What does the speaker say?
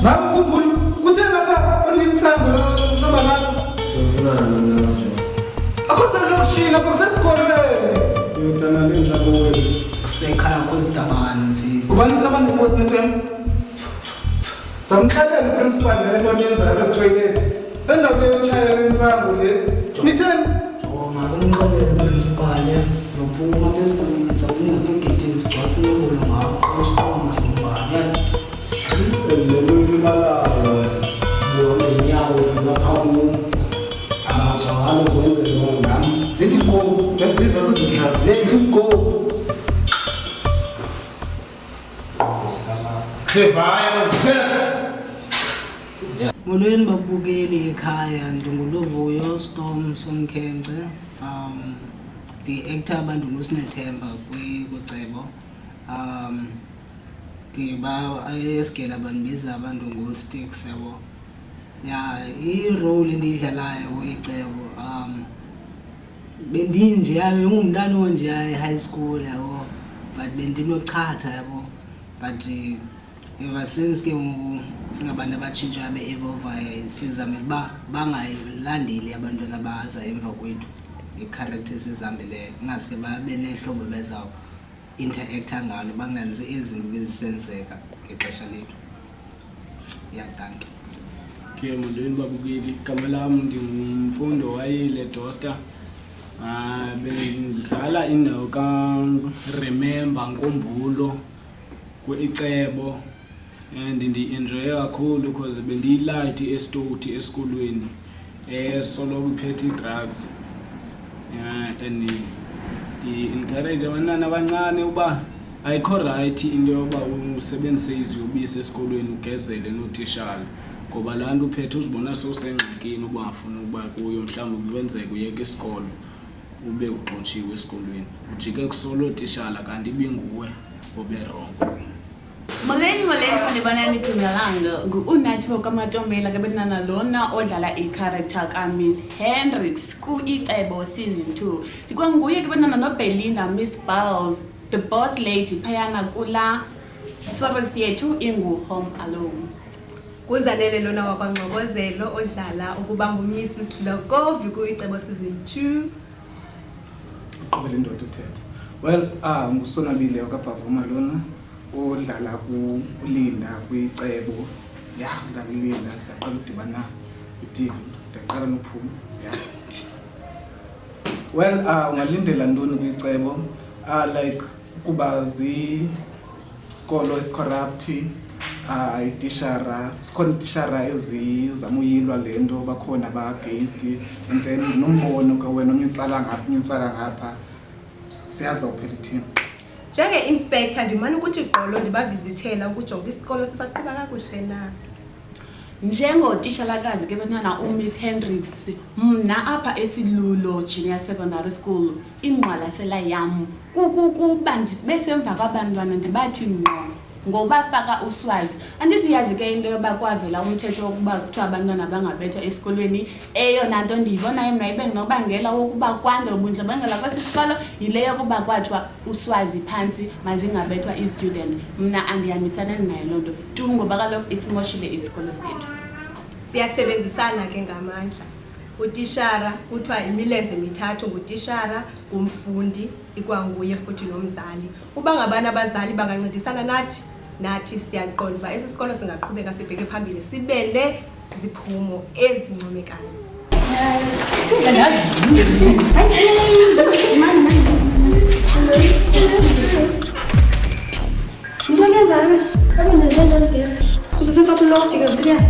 Nkumbulo kuthena lapha olinsango lo baba. Sofuna mina nje. Akusele lokushila kusesikoleni. Uyotana lenjalo wena. Kusekhala kwesidabani mfiki. Kubanisa abantu ngosinethem. Samxelela uprincipal lento oyenza e-toilet. Endawo yokuchayela insango le. Nitheni? Ngakumxelela uprincipal nophuma besikoleni sawungakengeti izigcwatsi lokho ngakho isiqomo simbane. Lelulibalayo ngenyawo ngaphamu abazalo zonke lo ngami. Lethi go, lesive kuzidlala. Let's go. Sevaya ngithela. Molweni babukeli ekhaya ndinguluvuyo Storm Somkhenkce the-actor abantu nguSinethemba kwicebo ngiba esigela bandibiza abantu nguSticks yabo ya i-role endiyidlalayo kwicebo bendinjeya bengumntana onjeya e-high school yabo but bendinochatha yabo but ever since ke singabantu abatshintshayo be-evolvayo sizamele uba bangayilandeli abantwana abaza emva kwethu i-character esizihambeleyo ingaske babe nehlobo bezawo interacta ngalo bangenzi izinto bezisenzeka ngexesha lethu thank you. Molweni babukeli, igama lami ndingumfundi wayile Dosta. Bendidlala indawo ka-Remember Nkumbulo kwicebo and ndi-enjoye kakhulu because bendiyi-light estoti esikolweni soloko iphethe i-drugs and ndi-encourage abantwana abancane uba ayikho right into yoba usebenzise iziyobisi esikolweni ugezele nootitshala ngoba laa nto uphethe uzibona sowusengxakini uba afuna ukuba kuyo mhlawumbi kwenzeka uyeka isikolo ube uxotshiwe esikolweni ujike kusolo tishala kanti ibinguwe oberongo. Molweni sanibona nithunyalanga ngu-Unathi wokaMatombela ke benana lona odlala i-character ka-Miss Hendricks ku-Icebo season 2 ndikwanguye ke benana noBelinda Miss Balls the boss lady phayana kula series yethu ingu-Home Alone. Kuzanele lona wakwaNgxokozelo odlala ukuba nguMrs Dlokovi ku-Icebo season 2 uqobela indoda uthetha. Well, ngusonabile wakabhavuma lona odlala kuLinda kwicebo. Ya, udlala uLinda saqala udibana iTV, ndaqala nophuma. Ya. Well, ungalindela ntoni kwicebo? Like kuba isikolo esicorrupt, itishara, sikhona itishara ezizamuyilwa lento bakhona ba-against and then nombono ka wena umnyutsala ngapha siyaza uphela ithini. Njenge-inspector ndimane ukuthi igqolo ndibavizithela ukujonga isikolo sisaqhuba kakuhle na. Njengotishalakazi ke benana uMiss Hendricks mna apha eSilulo Junior Secondary School ingqwalasela yam kukuba ndisibe semva kwabantwana ndibathi ngqo ngobafaka uswazi andisiyazi ke into yoba kwavela umthetho wokuba kuthiwa abantwana bangabethwa esikolweni eyona nto ndiyibonayo mna ibe nginobangela wokuba kwande ubundlobongela kwesi sikolo yile yokuba kwathiwa uswazi phansi mazingabethwa i-student mna andihambisana nayo loo nto tu ngoba kaloku isimoshile isikolo sethu. Siyasebenzisana ke ngamandla. Utishara kuthiwa imilenze mithathu ngutishara ngumfundi ikwanguye futhi nomzali. Uba ngabana abazali bangancedisana nathi siyaqonda uba esi sikolo singaqhubeka sibheke phambili sibe neziphumo ezincomekayo. Ngiyenzani? Uzosenza ukuthi lost ke serious.